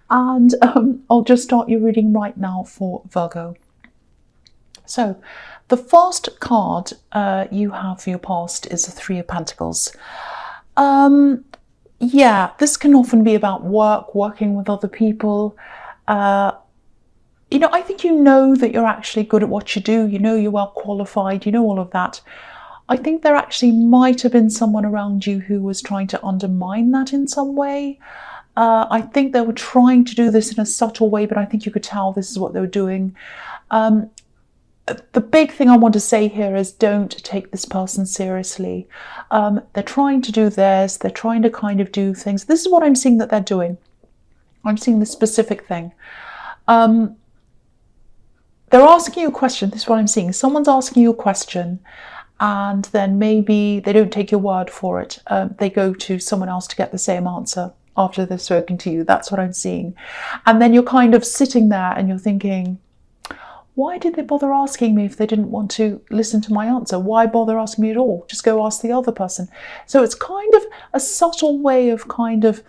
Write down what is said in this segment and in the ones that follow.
And I'll just start your reading right now for Virgo. So the first card you have for your past is the Three of Pentacles. Yeah, this can often be about work, working with other people. You know, I think you know that you're actually good at what you do. You know you're well qualified. You know all of that. I think there actually might have been someone around you who was trying to undermine that in some way. I think they were trying to do this in a subtle way, but I think you could tell this is what they were doing. The big thing I want to say here is don't take this person seriously. They're trying to do this. They're trying to kind of do things. This is what I'm seeing that they're doing. I'm seeing this specific thing. They're asking you a question. This is what I'm seeing. Someone's asking you a question, and then maybe they don't take your word for it. They go to someone else to get the same answer after they've spoken to you. That's what I'm seeing. And then you're kind of sitting there and you're thinking, why did they bother asking me if they didn't want to listen to my answer? Why bother asking me at all? Just go ask the other person. So it's kind of a subtle way of kind of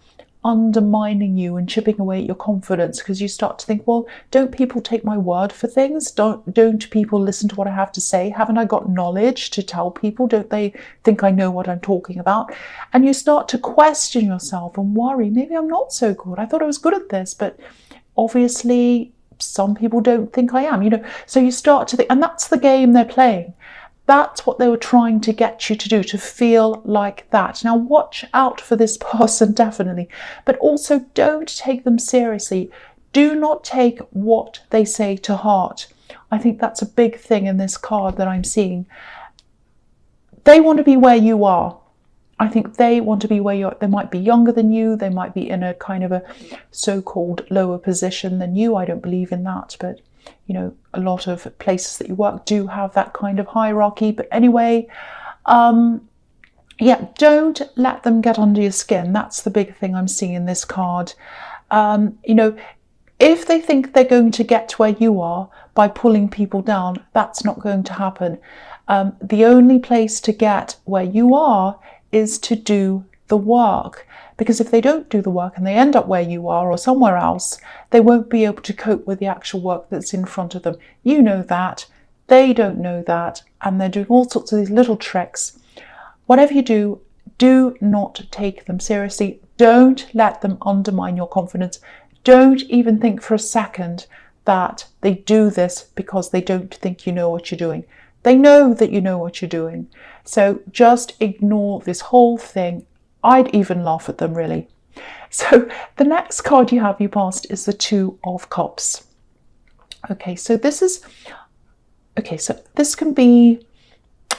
undermining you and chipping away at your confidence, because you start to think, well, don't people take my word for things? Don't people listen to what I have to say? Haven't I got knowledge to tell people? Don't they think I know what I'm talking about? And you start to question yourself and worry, maybe I'm not so good. I thought I was good at this, but obviously some people don't think I am, you know. So you start to think, and that's the game they're playing. That's what they were trying to get you to do, to feel like that. Now watch out for this person, definitely, but also don't take them seriously. Do not take what they say to heart. I think that's a big thing in this card that I'm seeing. They want to be where you are. I think they want to be where you're. They might be younger than you. They might be in a kind of a so-called lower position than you. I don't believe in that, but you know, a lot of places that you work do have that kind of hierarchy. But anyway, yeah, don't let them get under your skin. That's the big thing I'm seeing in this card. You know, if they think they're going to get to where you are by pulling people down, that's not going to happen. The only place to get where you are is to do the work, because if they don't do the work and they end up where you are or somewhere else, they won't be able to cope with the actual work that's in front of them. You know that, they don't know that, and they're doing all sorts of these little tricks. Whatever you do, do not take them seriously. Don't let them undermine your confidence. Don't even think for a second that they do this because they don't think you know what you're doing. They know that you know what you're doing. So just ignore this whole thing. I'd even laugh at them, really. So the next card you have, you past, is the Two of Cups. Okay, so this is, okay, so this can be,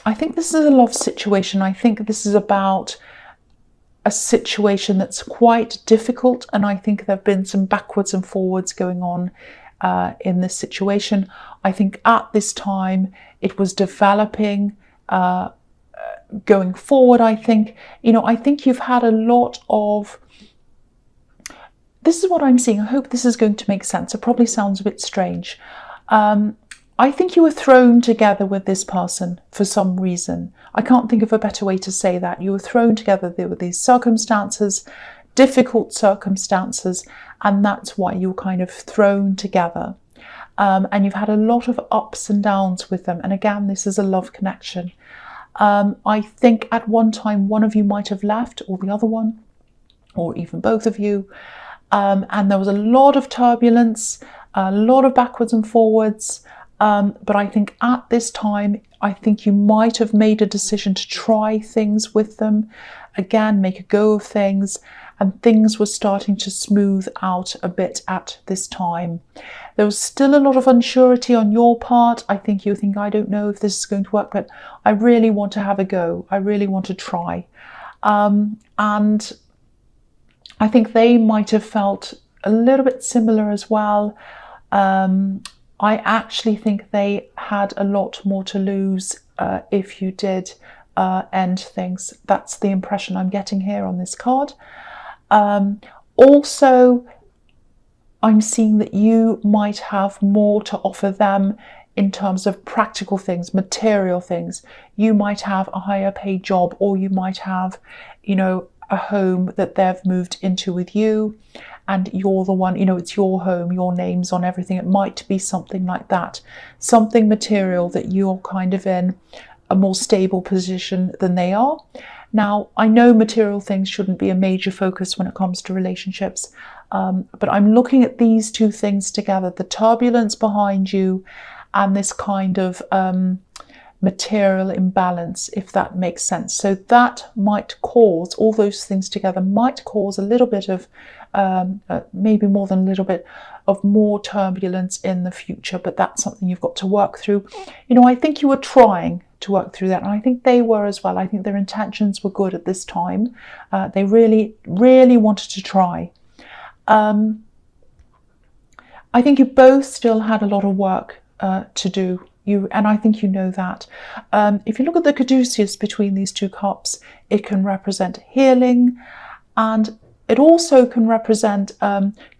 I think this is a love situation. I think this is about a situation that's quite difficult, and I think there have been some backwards and forwards going on in this situation. I think at this time it was developing, going forward. I think, you know, I think you've had a lot of, this is what I'm seeing. I hope this is going to make sense. It probably sounds a bit strange. I think you were thrown together with this person for some reason. I can't think of a better way to say that. You were thrown together with these circumstances, difficult circumstances, and that's why you were kind of thrown together. And you've had a lot of ups and downs with them. And again, this is a love connection. I think at one time one of you might have left, or the other one, or even both of you. And there was a lot of turbulence, a lot of backwards and forwards. But I think at this time, I think you might have made a decision to try things with them. Again, make a go of things. And things were starting to smooth out a bit at this time. There was still a lot of unsurety on your part. I think you think, I don't know if this is going to work, but I really want to have a go. I really want to try. And I think they might have felt a little bit similar as well. I actually think they had a lot more to lose if you did end things. That's the impression I'm getting here on this card. Also, I'm seeing that you might have more to offer them in terms of practical things, material things. You might have a higher paid job, or you might have, you know, a home that they've moved into with you. and you're the one, you know, it's your home, your name's on everything. It might be something like that, something material that you're kind of in a more stable position than they are. Now, I know material things shouldn't be a major focus when it comes to relationships, but I'm looking at these two things together, the turbulence behind you and this kind of material imbalance, if that makes sense. So that might cause, all those things together might cause a little bit of, maybe more than a little bit of more turbulence in the future, but that's something you've got to work through. You know, I think you were trying to work through that, and I think they were as well. I think their intentions were good at this time. They really, really wanted to try. I think you both still had a lot of work to do. And I think you know that. If you look at the caduceus between these two cups, it can represent healing, and it also can represent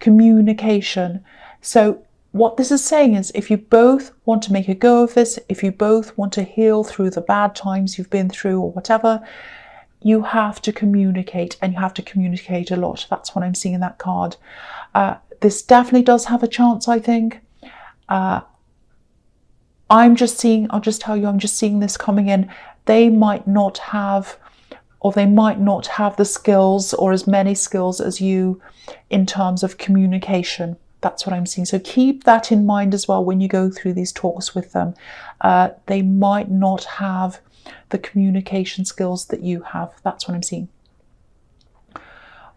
communication. So what this is saying is, if you both want to make a go of this, if you both want to heal through the bad times you've been through or whatever, you have to communicate, and you have to communicate a lot. That's what I'm seeing in that card. This definitely does have a chance, I think. I'm just seeing, I'll just tell you, I'm just seeing this coming in. They might not have, or they might not have the skills or as many skills as you in terms of communication. That's what I'm seeing. So keep that in mind as well when you go through these talks with them. They might not have the communication skills that you have. That's what I'm seeing.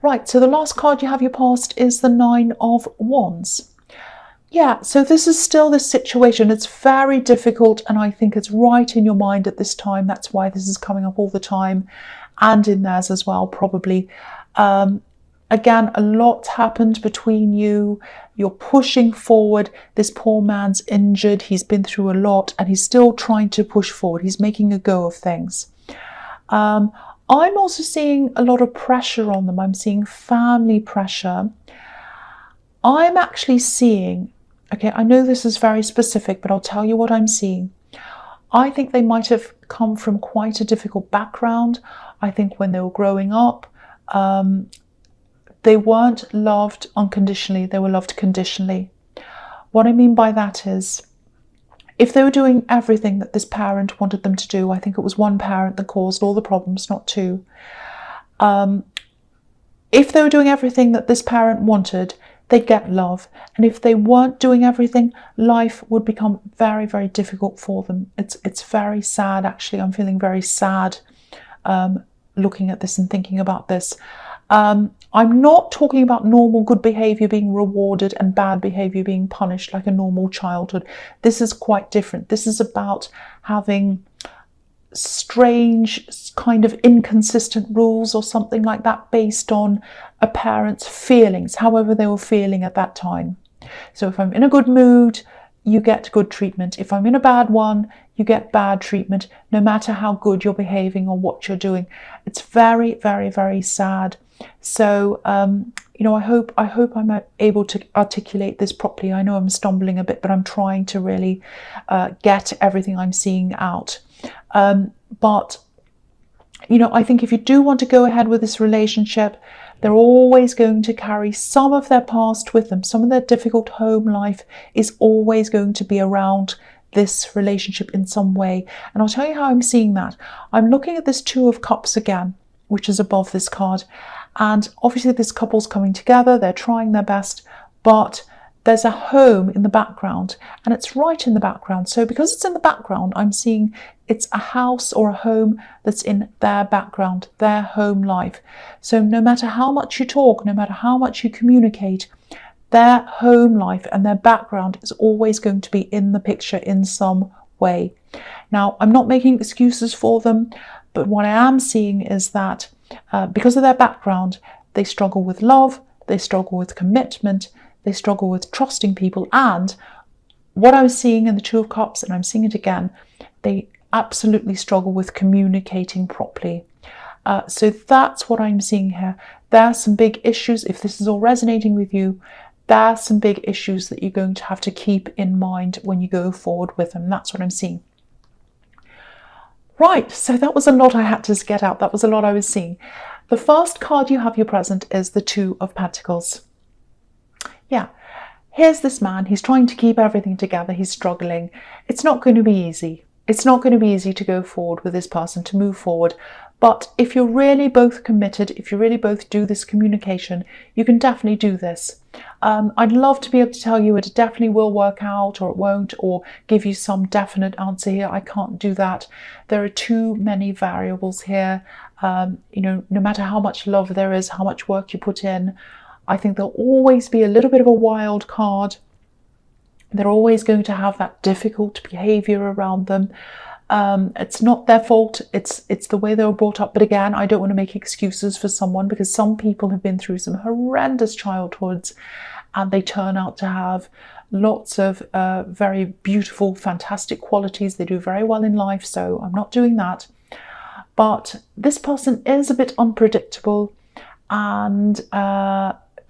Right, so the last card you have your past is the Nine of Wands. Yeah, so this is still this situation. It's very difficult, and I think it's right in your mind at this time. That's why this is coming up all the time, and in theirs as well, probably. Again, a lot's happened between you. You're pushing forward. This poor man's injured. He's been through a lot, and he's still trying to push forward. He's making a go of things. I'm also seeing a lot of pressure on them. I'm seeing family pressure. I'm actually seeing, okay, I know this is very specific, but I'll tell you what I'm seeing. I think they might have come from quite a difficult background. I think when they were growing up, they weren't loved unconditionally, they were loved conditionally. What I mean by that is, if they were doing everything that this parent wanted them to do, I think it was one parent that caused all the problems, not two. If they were doing everything that this parent wanted, they'd get love. And if they weren't doing everything, life would become very, very difficult for them. It's very sad, actually. I'm feeling very sad looking at this and thinking about this. I'm not talking about normal good behavior being rewarded and bad behavior being punished like a normal childhood. This is quite different. This is about having strange, kind of inconsistent rules or something like that based on a parent's feelings, however they were feeling at that time. So if I'm in a good mood, you get good treatment. If I'm in a bad one, you get bad treatment, no matter how good you're behaving or what you're doing. It's very, very, very sad. So, you know, I hope I'm able to articulate this properly. I know I'm stumbling a bit, but I'm trying to really get everything I'm seeing out. But, you know, I think if you do want to go ahead with this relationship, they're always going to carry some of their past with them. Some of their difficult home life is always going to be around this relationship in some way. And I'll tell you how I'm seeing that. I'm looking at this Two of Cups again, which is above this card. And obviously this couple's coming together, they're trying their best, but there's a home in the background, and it's right in the background. So because it's in the background, I'm seeing it's a house or a home that's in their background, their home life. So no matter how much you talk, no matter how much you communicate, their home life and their background is always going to be in the picture in some way. Now, I'm not making excuses for them, but what I am seeing is that because of their background, they struggle with love, they struggle with commitment, they struggle with trusting people. And what I was seeing in the Two of Cups, and I'm seeing it again, they absolutely struggle with communicating properly. So that's what I'm seeing here. There are some big issues. If this is all resonating with you, there are some big issues that you're going to have to keep in mind when you go forward with them. That's what I'm seeing. Right, so that was a lot I had to get out. That was a lot I was seeing. The first card you have your present is the Two of Pentacles. Yeah. Here's this man, he's trying to keep everything together, he's struggling. It's not going to be easy. It's not going to be easy to go forward with this person, to move forward. But if you're really both committed, if you really both do this communication, you can definitely do this. I'd love to be able to tell you it definitely will work out or it won't, or give you some definite answer here. I can't do that. There are too many variables here. You know, no matter how much love there is, how much work you put in, I think there'll always be a little bit of a wild card. They're always going to have that difficult behavior around them. It's not their fault, it's the way they were brought up. But again, I don't want to make excuses for someone, because some people have been through some horrendous childhoods and they turn out to have lots of very beautiful, fantastic qualities. They do very well in life, so I'm not doing that. But this person is a bit unpredictable, and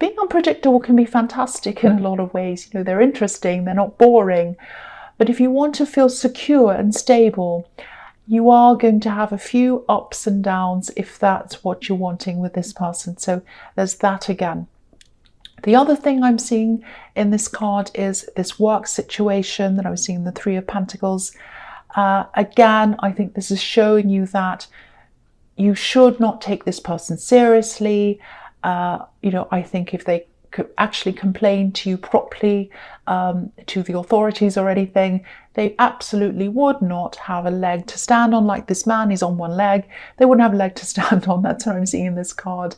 being unpredictable can be fantastic in a lot of ways. You know, they're interesting, they're not boring. But if you want to feel secure and stable, you are going to have a few ups and downs if that's what you're wanting with this person. So there's that again. The other thing I'm seeing in this card is this work situation that I was seeing, the Three of Pentacles. Again, I think this is showing you that you should not take this person seriously. You know, I think if they could actually complain to you properly, to the authorities or anything, they absolutely would not have a leg to stand on. Like this man, he's on one leg. They wouldn't have a leg to stand on. That's what I'm seeing in this card.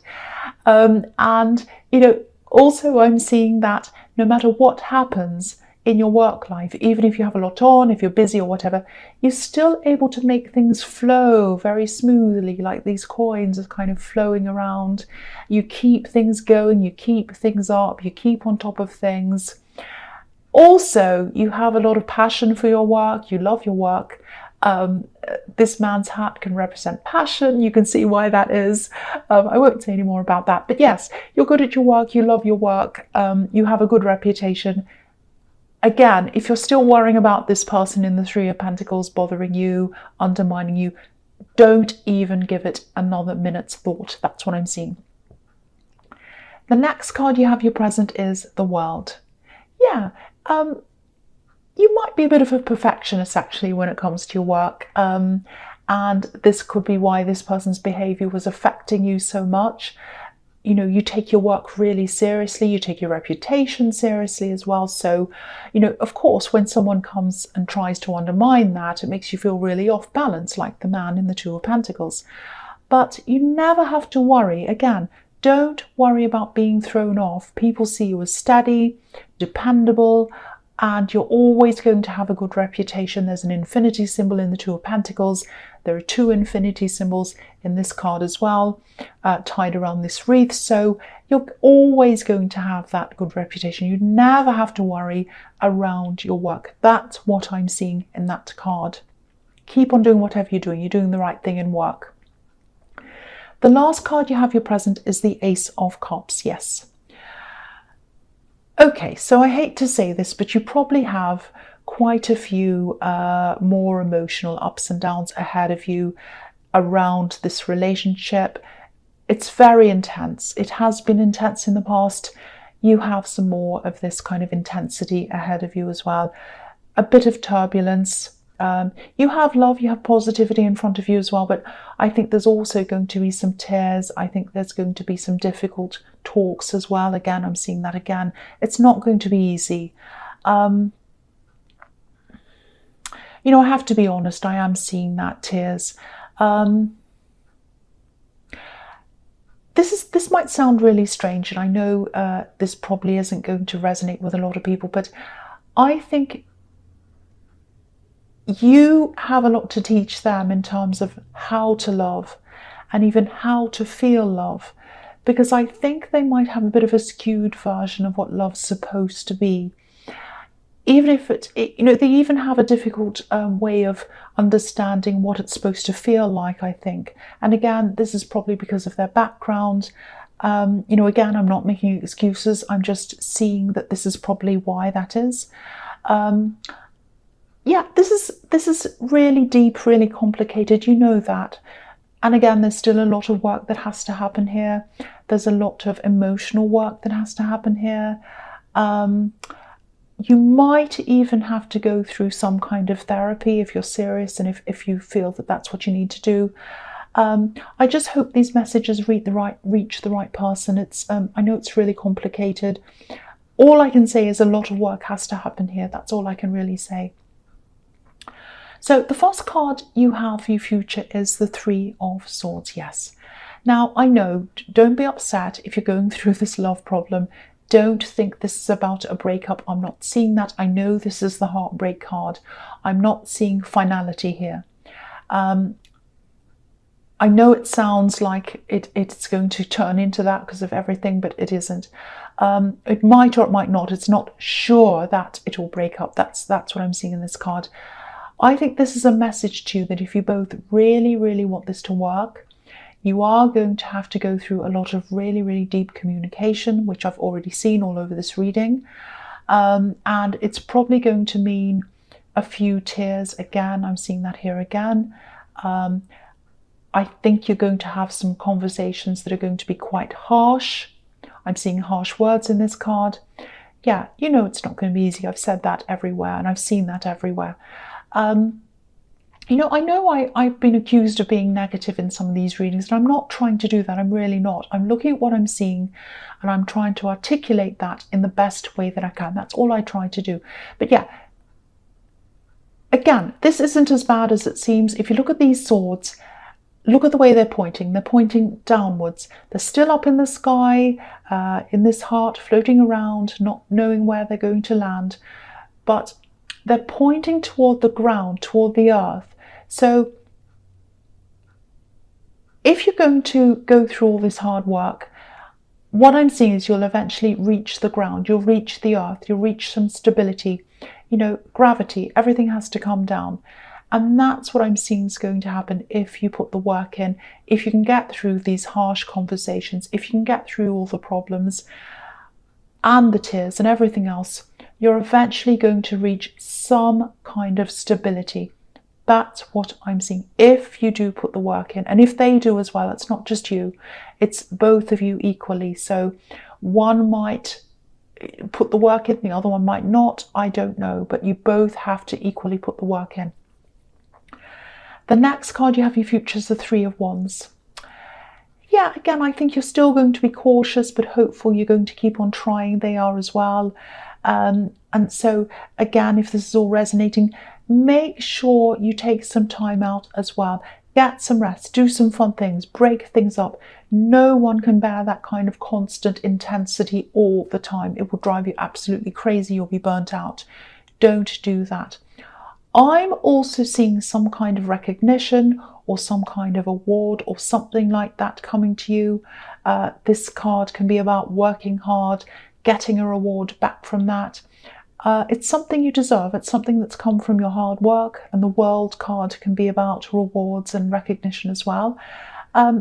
And, you know, also I'm seeing that no matter what happens in your work life, even if you have a lot on, if you're busy or whatever, you're still able to make things flow very smoothly, like these coins are kind of flowing around. You keep things going, you keep things up, you keep on top of things. Also, you have a lot of passion for your work, you love your work. This man's hat can represent passion. You can see why that is. I won't say any more about that. But yes, you're good at your work, you love your work, you have a good reputation. Again, if you're still worrying about this person in the Three of Pentacles bothering you, undermining you, don't even give it another minute's thought. That's what I'm seeing. The next card you have your present is the World. Yeah, you might be a bit of a perfectionist actually when it comes to your work. And this could be why this person's behavior was affecting you so much. You know, you take your work really seriously, you take your reputation seriously as well. So, you know, of course, when someone comes and tries to undermine that, it makes you feel really off balance, like the man in the Two of Pentacles. But you never have to worry. Again, don't worry about being thrown off. People see you as steady, dependable, and you're always going to have a good reputation. There's an infinity symbol in the Two of Pentacles. There are two infinity symbols in this card as well, tied around this wreath. So you're always going to have that good reputation. You never have to worry around your work. That's what I'm seeing in that card. Keep on doing whatever you're doing. You're doing the right thing in work. The last card you have your present is the Ace of Cups. Yes. Okay, so I hate to say this, but you probably have quite a few more emotional ups and downs ahead of you around this relationship. It's very intense. It has been intense in the past. You have some more of this kind of intensity ahead of you as well. A bit of turbulence. You have love, you have positivity in front of you as well, but I think there's also going to be some tears. I think there's going to be some difficult talks as well. Again, I'm seeing that again. It's not going to be easy. You know, I have to be honest, I am seeing that, tears. This might sound really strange, and I know this probably isn't going to resonate with a lot of people, but I think you have a lot to teach them in terms of how to love and even how to feel love, because I think they might have a bit of a skewed version of what love's supposed to be. Even if you know, they even have a difficult way of understanding what it's supposed to feel like, I think. And again, this is probably because of their background. You know, again, I'm not making excuses. I'm just seeing that this is probably why that is. Yeah, this is really deep, really complicated. You know that. And again, there's still a lot of work that has to happen here. There's a lot of emotional work that has to happen here. You might even have to go through some kind of therapy if you're serious and if you feel that that's what you need to do. I just hope these messages reach the right person. I know it's really complicated. All I can say is a lot of work has to happen here. That's all I can really say. So the first card you have for your future is the Three of Swords. Yes. Now, I know, don't be upset if you're going through this love problem. Don't think this is about a breakup. I'm not seeing that. I know this is the heartbreak card. I'm not seeing finality here. I know it sounds like it's going to turn into that because of everything, but it isn't. It might or it might not. It's not sure that it will break up. That's what I'm seeing in this card. I think this is a message to you that if you both really, really want this to work, you are going to have to go through a lot of really, really deep communication, which I've already seen all over this reading. And it's probably going to mean a few tears again. I'm seeing that here again. I think you're going to have some conversations that are going to be quite harsh. I'm seeing harsh words in this card. Yeah, you know it's not going to be easy. I've said that everywhere and I've seen that everywhere. You know I've been accused of being negative in some of these readings, and I'm not trying to do that. I'm really not. I'm looking at what I'm seeing and I'm trying to articulate that in the best way that I can. That's all I try to do. But yeah, again, this isn't as bad as it seems. If you look at these swords, look at the way they're pointing. They're pointing downwards. They're still up in the sky, in this heart, floating around, not knowing where they're going to land. But they're pointing toward the ground, toward the earth. So if you're going to go through all this hard work, what I'm seeing is you'll eventually reach the ground. You'll reach the earth. You'll reach some stability. You know, gravity, everything has to come down. And that's what I'm seeing is going to happen if you put the work in, if you can get through these harsh conversations, if you can get through all the problems and the tears and everything else, you're eventually going to reach some kind of stability. That's what I'm seeing if you do put the work in. And if they do as well, it's not just you, it's both of you equally. So one might put the work in, the other one might not, I don't know, but you both have to equally put the work in. The next card you have your future is the Three of Wands. Yeah, again, I think you're still going to be cautious, but hopeful. You're going to keep on trying. They are as well. And so, again, if this is all resonating, make sure you take some time out as well. Get some rest, do some fun things, break things up. No one can bear that kind of constant intensity all the time. It will drive you absolutely crazy. You'll be burnt out. Don't do that. I'm also seeing some kind of recognition or some kind of award or something like that coming to you. This card can be about working hard, getting a reward back from that. It's something you deserve. It's something that's come from your hard work, and the World card can be about rewards and recognition as well.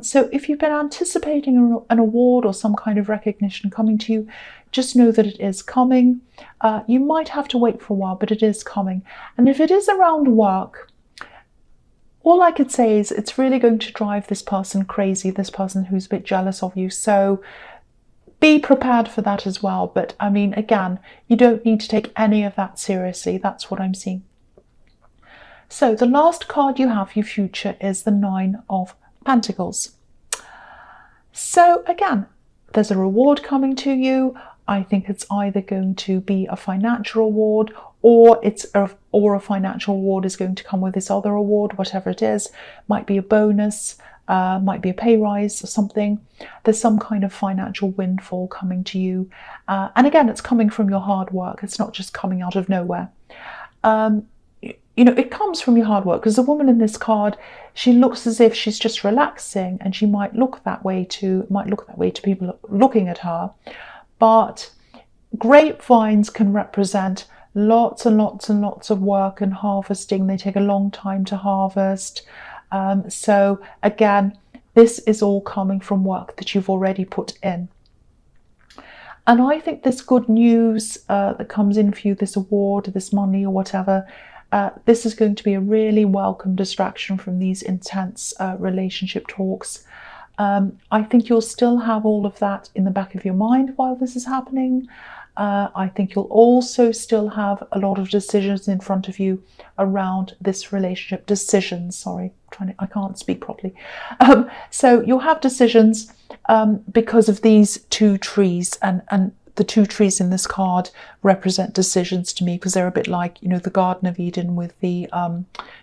So if you've been anticipating an award or some kind of recognition coming to you, just know that it is coming. You might have to wait for a while, but it is coming. And if it is around work, all I could say is it's really going to drive this person crazy, this person who's a bit jealous of you. So be prepared for that as well. But I mean, again, you don't need to take any of that seriously. That's what I'm seeing. So the last card you have for your future is the Nine of Pentacles. So again, there's a reward coming to you. I think it's either going to be a financial reward or a financial reward is going to come with this other award, whatever it is. Might be a bonus, might be a pay rise or something. There's some kind of financial windfall coming to you. And again, it's coming from your hard work. It's not just coming out of nowhere. You know, it comes from your hard work, because the woman in this card, she looks as if she's just relaxing, and she might look that way to people looking at her. But grapevines can represent lots and lots and lots of work and harvesting. They take a long time to harvest. So again, this is all coming from work that you've already put in. And I think this good news that comes in for you, this award, this money or whatever, this is going to be a really welcome distraction from these intense relationship talks. I think you'll still have all of that in the back of your mind while this is happening. I think you'll also still have a lot of decisions in front of you around this relationship. Decisions, sorry, I can't speak properly. So you'll have decisions because of these two trees, and the two trees in this card represent decisions to me, because they're a bit like, you know, the Garden of Eden with the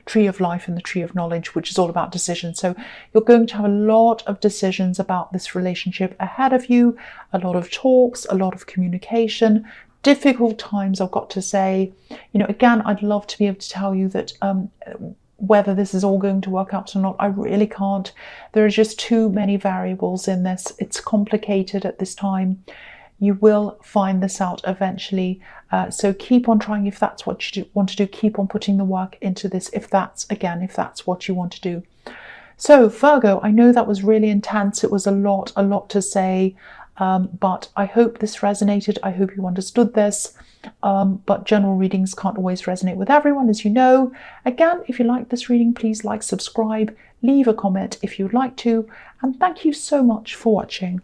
tree of life and the tree of knowledge, which is all about decisions. So you're going to have a lot of decisions about this relationship ahead of you, a lot of talks, a lot of communication, difficult times, I've got to say. You know, again, I'd love to be able to tell you that whether this is all going to work out or not, I really can't. There are just too many variables in this. It's complicated at this time. You will find this out eventually. So keep on trying if that's what you want to do. Keep on putting the work into this if that's what you want to do. So Virgo, I know that was really intense. It was a lot to say, but I hope this resonated. I hope you understood this. But general readings can't always resonate with everyone, as you know. Again, if you like this reading, please like, subscribe, leave a comment if you'd like to, and thank you so much for watching.